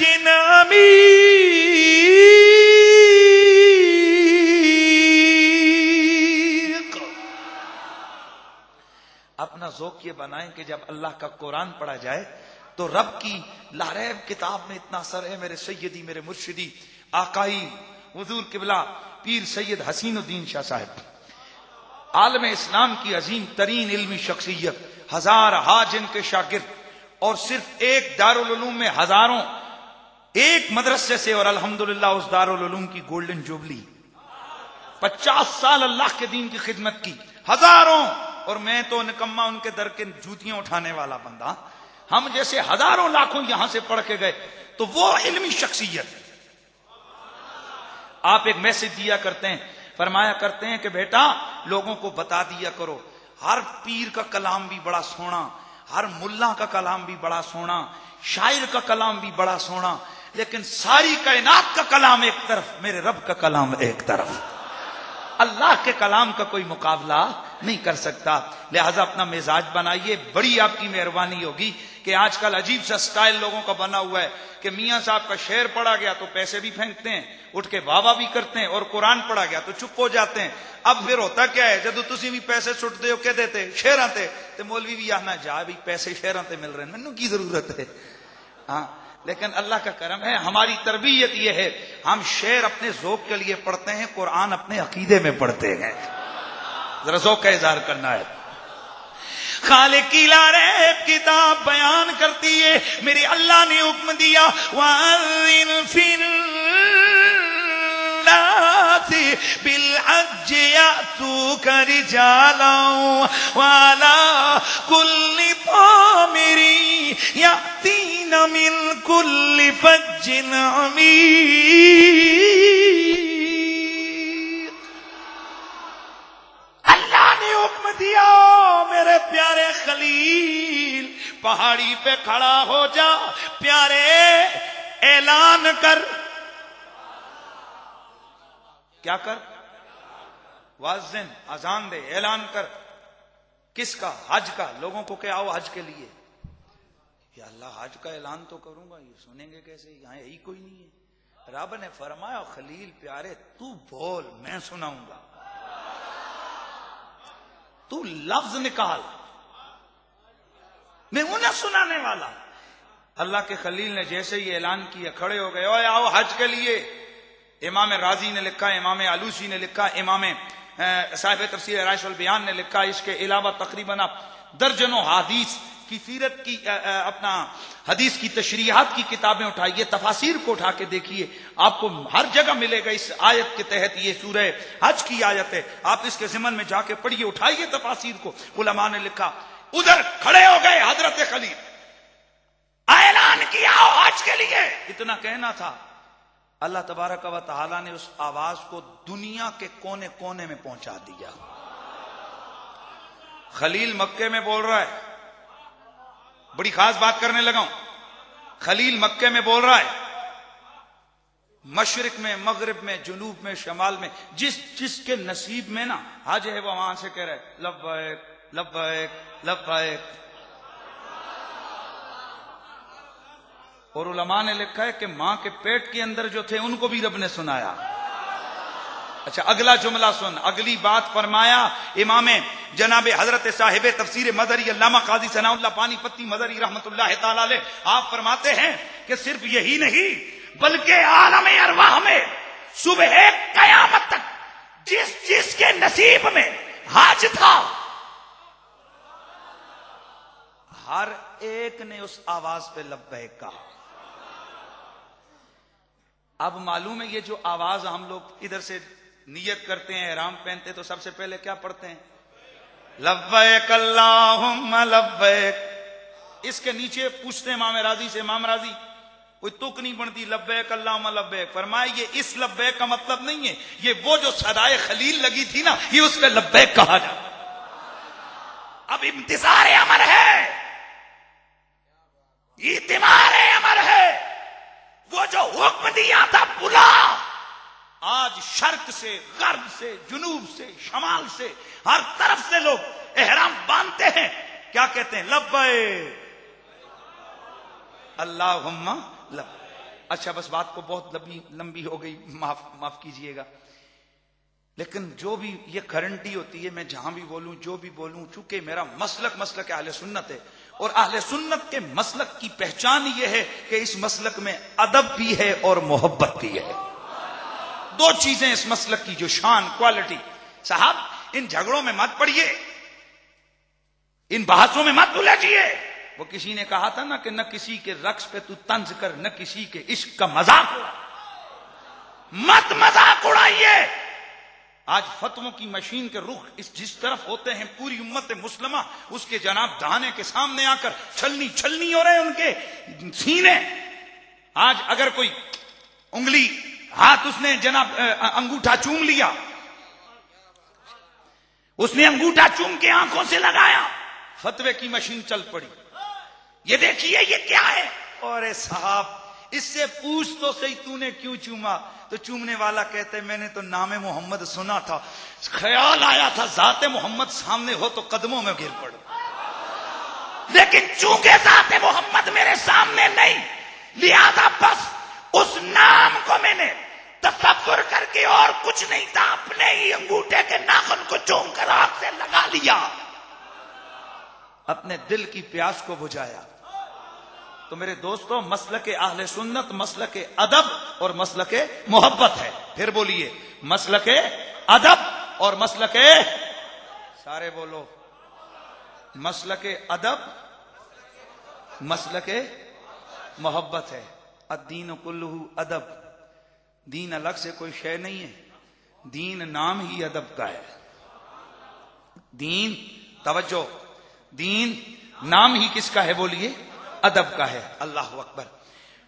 फज्जिन अमीक। अपना ज़ौक़ ये बनाएं कि जब अल्लाह का कुरान पढ़ा जाए तो रब की लारैब किताब में इतना असर है। मेरे सैयदी, मेरे मुर्शिदी, आकाई हुजूर किबला पीर सैयद हसीनुद्दीन शाह साहब, आलम इस्लाम की अजीम तरीन इल्मी शख्सियत, हजार हाज इनके शागिर्द, और सिर्फ एक दारुल उलूम में हजारों, एक मदरसे से, और अल्हम्दुलिल्लाह उस दारुल उलूम की गोल्डन जुबली, 50 साल अल्लाह के दीन की खिदमत की, हजारों। और मैं तो निकम्मा उनके दर के जूतियां उठाने वाला बंदा, हम जैसे हजारों लाखों यहां से पढ़ के गए। तो वो इल्मी शख्सियत, आप एक मैसेज दिया करते हैं, फरमाया करते हैं कि बेटा लोगों को बता दिया करो, हर पीर का कलाम भी बड़ा सोना, हर मुल्ला का कलाम भी बड़ा सोना, शायर का कलाम भी बड़ा सोना, लेकिन सारी कायनात का कलाम एक तरफ, मेरे रब का कलाम एक तरफ। अल्लाह के कलाम का कोई मुकाबला नहीं कर सकता। लिहाजा अपना मिजाज बनाइए। बड़ी आपकी मेहरबानी होगी कि आजकल अजीब सा स्टाइल लोगों का बना हुआ है कि मियां साहब का शेर पढ़ा गया तो पैसे भी फेंकते हैं, उठ के वाह भी करते हैं, और कुरान पढ़ा गया तो चुप हो जाते हैं। अब फिर होता क्या है, जब तुसी भी पैसे सुटते हो कह देते शेर आते, तो मौलवी भी आना जा भी पैसे शेर आते मिल रहे हैं, मैनू की जरूरत है। हाँ, लेकिन अल्लाह का करम है, हमारी तरबियत यह है, हम शेर अपने ज़ौक़ के लिए पढ़ते हैं, कुरान अपने अकीदे में पढ़ते हैं। जरा ज़ौक़ का इज़हार करना है। खालिक की लारैब किताब बयान करती है, मेरे अल्लाह ने हुक्म दिया, वअज़्ज़िन फिन्नासी बिलहज्ज यातूका रिजालन वअला कुल्ली तामिरिन यातीना मिन कुल्ली फज्जिन अमीक। अल्लाह ने हुक्म दिया, मेरे प्यारे खलील पहाड़ी पे खड़ा हो जा, प्यारे ऐलान कर। क्या कर? वाज़िन, अजान दे, ऐलान कर। किसका? हज का। लोगों को क्या आओ हज के लिए। या अल्लाह हज का ऐलान तो करूंगा, ये सुनेंगे कैसे, यहां यही कोई नहीं है। रब ने फरमाया खलील प्यारे तू बोल, मैं सुनाऊंगा, तू लफ्ज निकाल, मैं उन्हें सुनाने वाला। अल्लाह के खलील ने जैसे ही ऐलान किया, खड़े हो गए, ओए आओ हज के लिए। इमाम राजी ने लिखा, इमाम आलूसी ने लिखा, इमाम साहिब तफसीर राइश वल बयान ने लिखा, इसके अलावा तकरीबन आप दर्जनों हदीस की सीरत की अपना हदीस की तशरीहात की किताबें उठाइए, तफासिर को उठा के देखिए, आपको हर जगह मिलेगा इस आयत के तहत। ये सूरह हज की आयत है, आप इसके ज़िमन में जाके पढ़िए, उठाइए तफासिर को। उलमा ने लिखा, उधर खड़े हो गए हजरत खलील, ऐलान किया हज के लिए। इतना कहना था, अल्लाह तबारक व तआला ने उस आवाज को दुनिया के कोने कोने में पहुंचा दिया। खलील मक्के में बोल रहा है, बड़ी खास बात करने लगा हूं। खलील मक्के में बोल रहा है, मशरिक में, मगरिब में, जुनूब में, शमाल में, जिसके नसीब में ना हज है वो वहां से कह रहा है लब्बैक लब्बैक लब्बैक। और उलमा ने लिखा है कि मां के पेट के अंदर जो थे उनको भी रब ने सुनाया। अच्छा, अगला जुमला सुन, अगली बात फरमाया इमाम जनाबे हजरत साहिब तफसीर मदरी अल्लामा काजी सनाउल्लाह पानीपत्ती मदरी रहमतुल्लाह तआला अलैह, आप फरमाते हैं कि सिर्फ यही नहीं बल्कि आलम अरवाह में सुबह कयामत तक जिसके नसीब में हज था, हर एक ने उस आवाज पे लब्बैक कहा। अब मालूम है ये जो आवाज हम लोग इधर से नियत करते हैं, ihram पहनते, तो सबसे पहले क्या पढ़ते हैं? लब्बैक अल्लाहुम्मा लब्बैक। इसके नीचे पूछते हैं इमाम राजी से, इमाम राजी कोई तुक नहीं बनती, लब्बैक अल्लाहुम्मा लब्बैक। फरमाया ये इस लब्बैक का मतलब नहीं है, ये वो जो सदाए खलील लगी थी ना, ये उस पर लब्बैक कहा जाता। अब इंतजार अमर है, इतिमार अमर है, वो जो हुक्म दिया था बुला, आज शर्क से, गर्ब से, जुनूब से, शमाल से, हर तरफ से लोग एहराम बांधते हैं। क्या कहते हैं? लब्बैक अल्लाहुम्मा लब्बैक। अच्छा बस बात को बहुत लंबी हो गई, माफ कीजिएगा, लेकिन जो भी ये गारंटी होती है मैं जहां भी बोलूं जो भी बोलूं, चूंकि मेरा मसलक अहले सुन्नत है और अहले सुन्नत के मसलक की पहचान ये है कि इस मसलक में अदब भी है और मोहब्बत भी है। दो चीजें इस मसलक की जो शान क्वालिटी। साहब इन झगड़ों में मत पड़िए, इन बहसों में मत उलझिए। वो किसी ने कहा था ना कि न किसी के रक्स पे तू तंज कर, न किसी के इश्क का मजाक उड़ा, मत मजाक उड़ाइए। आज फतवों की मशीन के रुख जिस तरफ होते हैं पूरी उम्मत मुस्लिमा उसके जनाब दाने के सामने आकर छलनी हो रहे हैं उनके सीने। आज अगर कोई उंगली हाथ उसने जनाब अंगूठा चूम लिया, उसने अंगूठा चूम के आंखों से लगाया, फतवे की मशीन चल पड़ी, ये देखिए ये क्या है। और साहब इससे पूछ तो सही तूने क्यों चूमा? तो चूमने वाला कहते मैंने तो नामे मोहम्मद सुना था, ख्याल आया था जाते मोहम्मद सामने हो तो कदमों में गिर पड़ो, लेकिन चूंकि जाते मोहम्मद मेरे सामने नहीं, लिहाजा बस उस नाम को मैंने तसव्वुर करके और कुछ नहीं था अपने ही अंगूठे के नाखून को चूम कर आंख से लगा लिया, अपने दिल की प्यास को बुझाया। तो मेरे दोस्तों मसलके अहले सुन्नत मसलके अदब और मसलके मोहब्बत है। फिर बोलिए मसलके अदब और मसलके, सारे बोलो, मसलके अदब मसलके मोहब्बत है। अद्दीन कुल्लुहु अदब, दीन अलग से कोई शय नहीं है, दीन नाम ही अदब का है। दीन, तवज्जो, दीन नाम ही किसका है? बोलिए अदब का है। अल्लाह अकबर।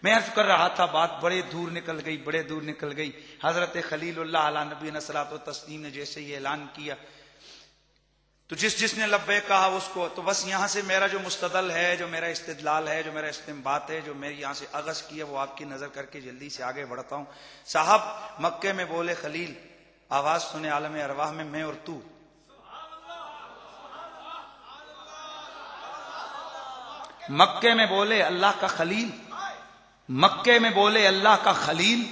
मैं अर्ज कर रहा था, बात बड़े दूर निकल गई। हजरत खलीलुल्लाह अला नबी सलातो तस्लीम ने जैसे ही ऐलान किया तो जिसने लब्बैक कहा उसको, तो बस यहां से मेरा जो मुस्तदल है, जो मेरा इस्तिदलाल है, जो मेरा इस्तिंबात है, जो मेरी यहां से अगस किया, वो आपकी नजर करके जल्दी से आगे बढ़ता हूं। साहब मक्के में बोले खलील, आवाज सुने आलम अरवाह में मैं और तू। मक्के में बोले अल्लाह का खलील, मक्के में बोले अल्लाह का खलील,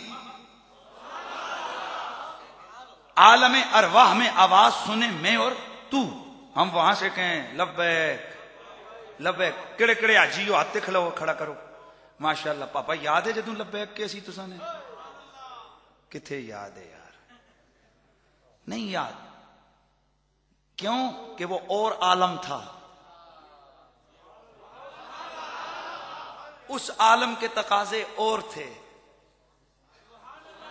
आलम अरवाह में आवाज सुने मैं और तू। हम वहां से कहें लब्बैक लब्बैक, किड़े किड़े आजियो हाथे खड़ा करो। माशाअल्लाह पापा याद है जदू लब्बैक के असी तुसा ने? किथे याद है यार? नहीं याद। क्यों? कि वो और आलम था, उस आलम के तकाजे और थे।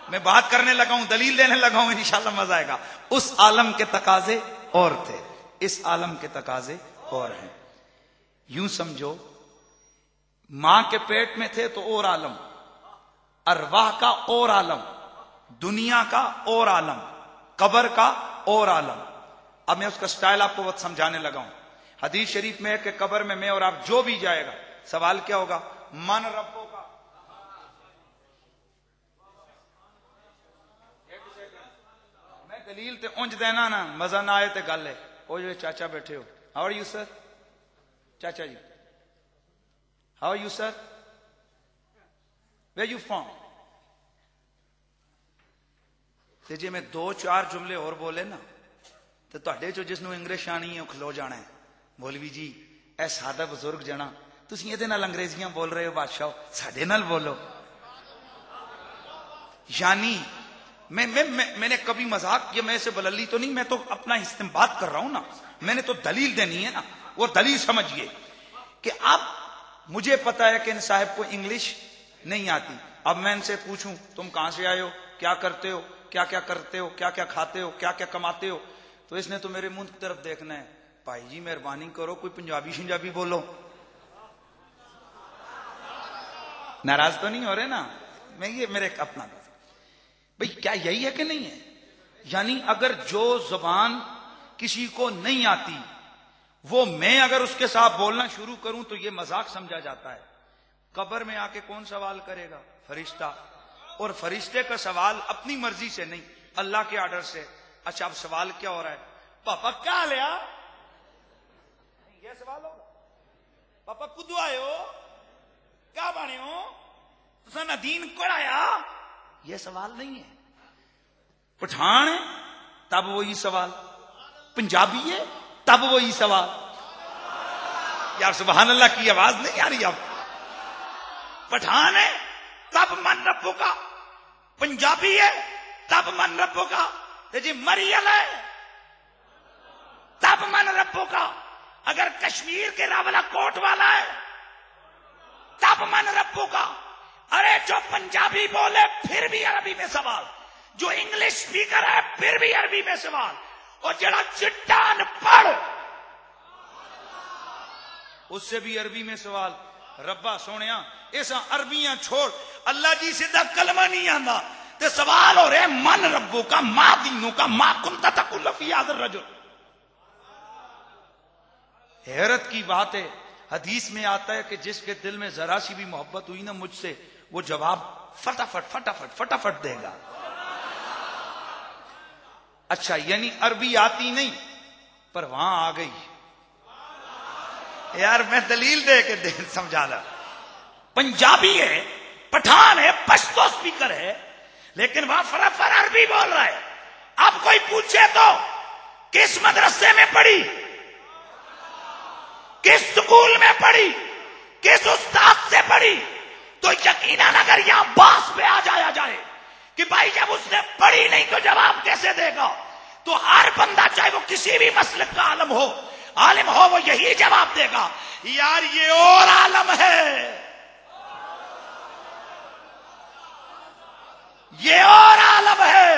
मैं बात करने लगा हूं, दलील देने लगा हूं, इंशाल्लाह मजा आएगा। उस आलम के तकाजे और थे, इस आलम के तकाजे और हैं। यूं समझो मां के पेट में थे तो और आलम, अरवाह का और आलम, दुनिया का और आलम, कब्र का और आलम। अब मैं उसका स्टाइल आपको बहुत समझाने लगा हूं। हदीस शरीफ में है कि कब्र में मैं और आप जो भी जाएगा, सवाल क्या होगा? मन रब्बों का। मैं दलील ते उंज देना ना, मजा ना आए तो गल है। ओ जो चाचा बैठे हो, हाउ आर यू सर? चाचा जी how are you sir? Where you from? ते जे मैं 2-4 जुमले और बोले ना तो तुहाडे चो जिसनों इंग्लिश आनी है खलो जाना है, मौलवी जी ऐ सादा बुजुर्ग जना तुसीं इहदे नाल अंग्रेजियां बोल रहे हो, बादशाह साडे नाल बोलो। यानी मैंने कभी मजाक किया, मैं इसे बलली तो नहीं, मैं तो अपना इस्तेमाल कर रहा हूं ना, मैंने तो दलील देनी है ना। वो दलील समझिए कि अब मुझे पता है कि इन साहब को इंग्लिश नहीं आती। अब मैं इनसे पूछूं तुम कहां से आए हो, क्या करते हो, क्या क्या करते हो, क्या क्या खाते हो, क्या क्या कमाते हो, तो इसने तो मेरे मुंह की तरफ देखना है। भाई जी मेहरबानी करो कोई पंजाबी शिंजाबी बोलो। नाराज तो नहीं हो रहे ना? मैं ये मेरे अपना भाई क्या यही है कि नहीं है? यानी अगर जो जुबान किसी को नहीं आती वो मैं अगर उसके साथ बोलना शुरू करूं तो ये मजाक समझा जाता है। कब्र में आके कौन सवाल करेगा? फरिश्ता। और फरिश्ते का सवाल अपनी मर्जी से नहीं, अल्लाह के आर्डर से। अच्छा अब सवाल क्या हो रहा है? पापा क्या लिया? ये सवाल होगा। पापा कुदू आए हो, क्या बने हो, तुसा दीन कोड़ाया, यह सवाल नहीं है। पठान है तब वही सवाल, पंजाबी है तब वही सवाल। यार सुभान अल्लाह की आवाज नहीं आ रही अब। पठान है तब मन रब्बों का, पंजाबी है तब मन रब्बों का, जी मरियल है तब मन रब्बों का। अगर कश्मीर के रावला कोट वाला है तब मन रब्बों का। अरे जो पंजाबी बोले फिर भी अरबी में सवाल, जो इंग्लिश स्पीकर है फिर भी अरबी में सवाल, और जरा चिट्टान पढ़ उससे भी अरबी में सवाल। रब्बा सोनिया ऐसा अरबियां छोड़, अल्लाह जी सीधा कलमा नहीं आंदा ते सवाल हो रहे मन रब्बों का, मां दीनों का, मां कुंता तकुल फी हाज़िर रजुल। हैरत की बात है, हदीस में आता है कि जिसके दिल में जरा सी भी मोहब्बत हुई ना मुझसे, वो जवाब फटाफट फटाफट फटाफट देगा। अच्छा यानी अरबी आती नहीं पर वहां आ गई। यार मैं दलील दे के समझा रहा। पंजाबी है, पठान है, पश्तो स्पीकर है, लेकिन वहां फटाफट अरबी बोल रहा है। अब कोई पूछे तो किस मदरसे में पढ़ी, किस स्कूल में पढ़ी, किस उस्ताद से पढ़ी, तो यकीनन अगर यहां बास पे आ जाया जाए कि भाई जब उसने पढ़ी नहीं तो जवाब कैसे देगा, तो हर बंदा चाहे वो किसी भी मसलक का आलिम हो वो यही जवाब देगा, यार ये और आलम है, ये और आलम है,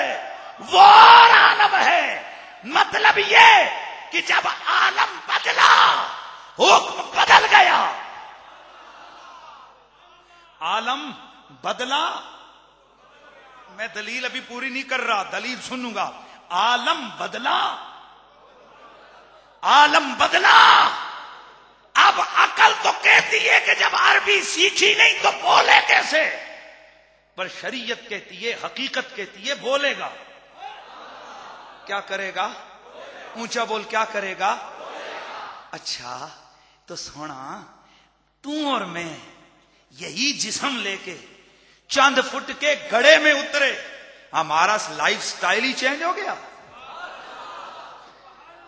वो और आलम है। मतलब ये कि जब आलम बदला हुक्म बदल गया। आलम बदला, मैं दलील अभी पूरी नहीं कर रहा, दलील सुनूंगा। आलम बदला, आलम बदला। अब अकल तो कहती है कि जब अरबी सीखी नहीं तो बोले कैसे, पर शरीयत कहती है, हकीकत कहती है बोलेगा। क्या करेगा? ऊंचा बोल, क्या करेगा? अच्छा तो सोना, तू और मैं यही जिस्म लेके चंद फुट के गड़े में उतरे, हमारा लाइफ स्टाइल ही चेंज हो गया,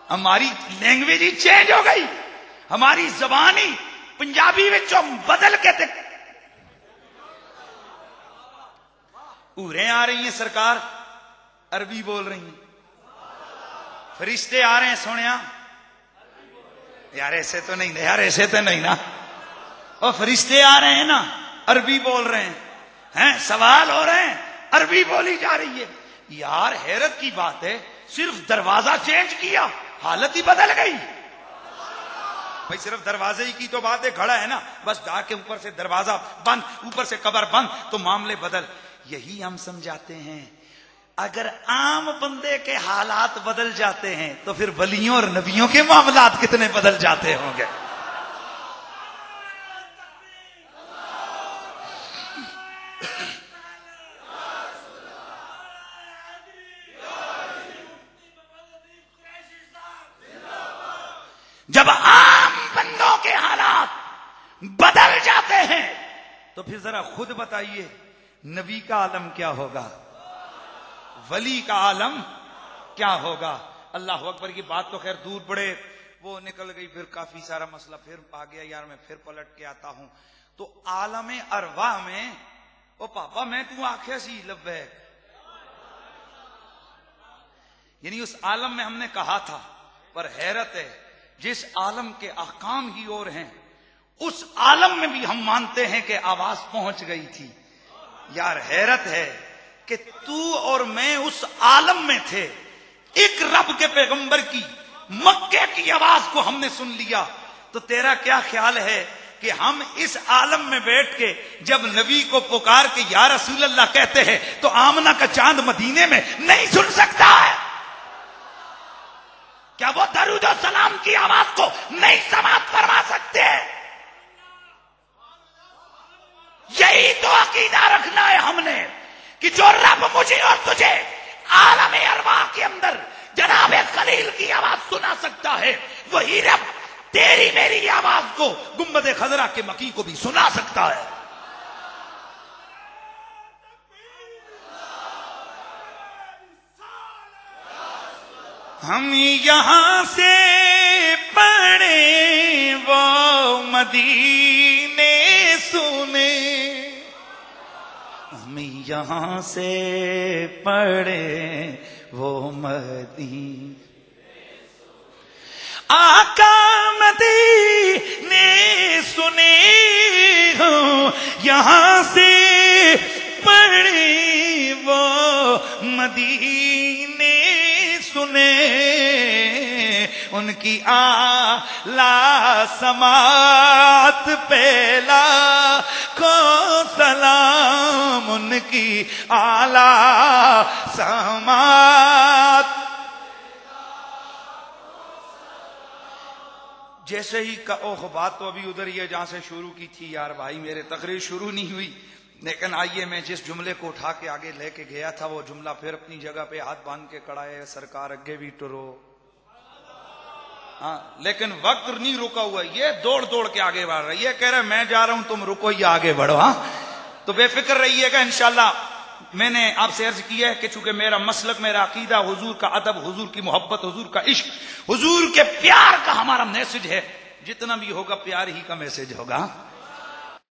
हमारी लैंग्वेज ही चेंज हो गई, हमारी जबान ही पंजाबी में जो बदल के थे। उरे आ रही हैं सरकार, अरबी बोल रही हैं, फरिश्ते आ रहे हैं सोनिया, यार ऐसे तो नहीं, यार ऐसे तो नहीं ना, और फरिश्ते आ रहे हैं ना, अरबी बोल रहे हैं, सवाल हो रहे हैं, अरबी बोली जा रही है। यार हैरत की बात है, सिर्फ दरवाजा चेंज किया, हालत ही बदल गई। भाई सिर्फ दरवाजे ही की तो बात है, खड़ा है ना, बस जाके ऊपर से दरवाजा बंद, ऊपर से कबर बंद, तो मामले बदल। यही हम समझाते हैं, अगर आम बंदे के हालात बदल जाते हैं तो फिर वलियों और नबियों के मामलात कितने बदल जाते होंगे। जब आम बंदों के हालात बदल जाते हैं तो फिर जरा खुद बताइए नबी का आलम क्या होगा, वली का आलम क्या होगा। अल्लाह अकबर की बात तो खैर दूर बड़े वो निकल गई, फिर काफी सारा मसला फिर आ गया। यार मैं फिर पलट के आता हूं तो आलम अरवाह में, ओ पापा मैं तू आखे सी लब्बैक, यानी उस आलम में हमने कहा था, पर हैरत है जिस आलम के अहकाम ही और हैं, उस आलम में भी हम मानते हैं कि आवाज पहुंच गई थी। यार हैरत है कि तू और मैं उस आलम में थे, एक रब के पैगंबर की मक्के की आवाज को हमने सुन लिया, तो तेरा क्या ख्याल है कि हम इस आलम में बैठ के जब नबी को पुकार के या रसूल अल्लाह कहते हैं तो आमना का चांद मदीने में नहीं सुन सकता है? क्या वो दरूद और सलाम की आवाज को नहीं समाप्त फरमा सकते हैं? यही तो अकीदा रखना है हमने कि जो रब मुझे और तुझे आलम अरवाह के अंदर जनाब खलील की आवाज सुना सकता है, वही रब तेरी मेरी आवाज को गुंबद खजरा के मकी को भी सुना सकता है। हम यहाँ से पढ़े वो मदीने सुने, हम यहाँ से पढ़े वो मदीने, आका मदीने सुने हो, यहाँ से पढ़े वो मदीने सुने, उनकी आला समात पहला को सलाम, उनकी आला समात। जैसे ही का ओह, बात तो अभी उधर ही है जहां से शुरू की थी यार भाई, मेरे तकरीर शुरू नहीं हुई, लेकिन आइए मैं जिस जुमले को उठा के आगे लेके गया था वो जुमला फिर अपनी जगह पे हाथ बांध के खड़ा है, सरकार अगे भी टुरो। हाँ, लेकिन वक्त नहीं रुका हुआ, ये दौड़ दौड़ के आगे बढ़ रहा है, ये कह रहे मैं जा रहा हूं तुम रुको, ये आगे बढ़ो। हाँ, तो बेफिक्र रहिएगा इंशाल्लाह। मैंने आपसे अर्ज किया है कि चूंकि मेरा मसलक, मेरा अकीदा हुजूर का अदब, हुजूर की मोहब्बत, हुजूर का इश्क, हुजूर के प्यार का हमारा मैसेज है, जितना भी होगा प्यार ही का मैसेज होगा।